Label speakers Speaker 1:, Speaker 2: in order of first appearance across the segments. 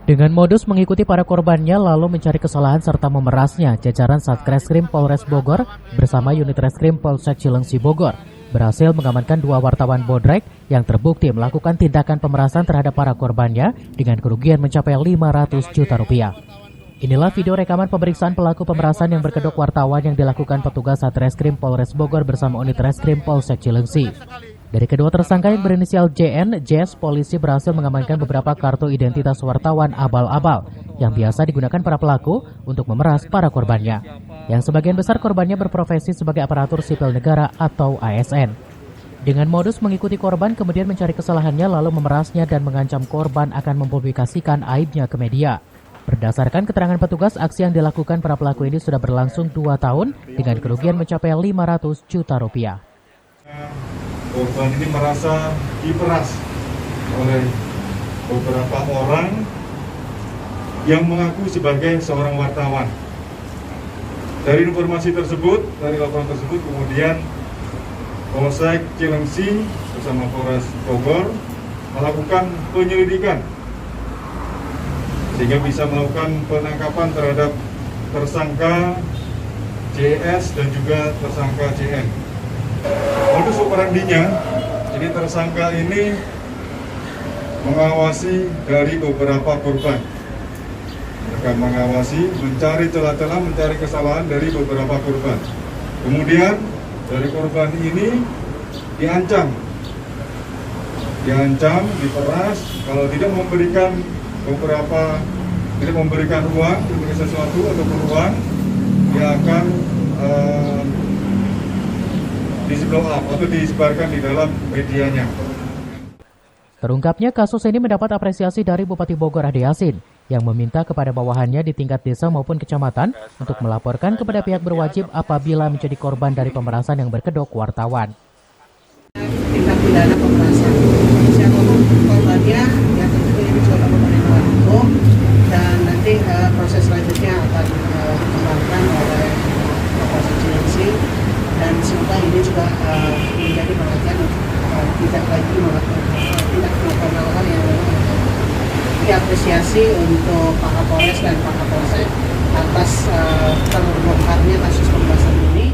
Speaker 1: Dengan modus mengikuti para korbannya lalu mencari kesalahan serta memerasnya, jajaran Satreskrim Polres Bogor bersama unit reskrim Polsek Cilengsi Bogor berhasil mengamankan 2 wartawan bodrek yang terbukti melakukan tindakan pemerasan terhadap para korbannya dengan kerugian mencapai 500 juta rupiah. Inilah video rekaman pemeriksaan pelaku pemerasan yang berkedok wartawan yang dilakukan petugas Satreskrim Polres Bogor bersama unit reskrim Polsek Cilengsi. Dari kedua tersangka yang berinisial JN, Jess, polisi berhasil mengamankan beberapa kartu identitas wartawan abal-abal yang biasa digunakan para pelaku untuk memeras para korbannya. Yang sebagian besar korbannya berprofesi sebagai aparatur sipil negara atau ASN. Dengan modus mengikuti korban kemudian mencari kesalahannya lalu memerasnya dan mengancam korban akan mempublikasikan aibnya ke media. Berdasarkan keterangan petugas, aksi yang dilakukan para pelaku ini sudah berlangsung 2 tahun dengan kerugian mencapai 500 juta rupiah.
Speaker 2: Korban ini merasa diperas oleh beberapa orang yang mengaku sebagai seorang wartawan. Dari informasi tersebut, dari laporan tersebut, kemudian Polsek Cilengsi bersama Polres Bogor melakukan penyelidikan sehingga bisa melakukan penangkapan terhadap tersangka JS dan juga tersangka JN. Modus operandinya, jadi tersangka ini mengawasi dari beberapa korban. Mereka mengawasi, mencari celah-celah, mencari kesalahan dari beberapa korban. Kemudian dari korban ini diancam, diperas, kalau tidak memberikan uang, memberikan sesuatu ataupun uang, dia akan di-blow up atau disebarkan di dalam medianya.
Speaker 1: Terungkapnya kasus ini mendapat apresiasi dari Bupati Bogor Ade Yasin yang meminta kepada bawahannya di tingkat desa maupun kecamatan untuk melaporkan kepada pihak berwajib apabila menjadi korban dari pemerasan yang berkedok wartawan.
Speaker 3: Tindak pidana pemerasan. Siapapun korbannya, ya tentunya ini juga pemerintahan hukum dan nanti proses selanjutnya akan dikembangkan oleh Polsek Cilengsi. Dan semoga ini juga menjadi perhatian tidak lagi melakukan hal yang diapresiasi untuk Pak Kapolres dan Pak Kapolsek atas terbongkarnya kasus pemerasan ini.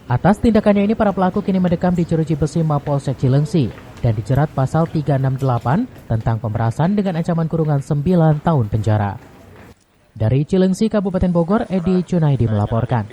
Speaker 1: Atas tindakannya ini para pelaku kini mendekam di jeruji besi Mapolsek Cilengsi dan dijerat pasal 368 tentang pemerasan dengan ancaman kurungan 9 tahun penjara. Dari Cilengsi, Kabupaten Bogor, Edi Cunaidi melaporkan.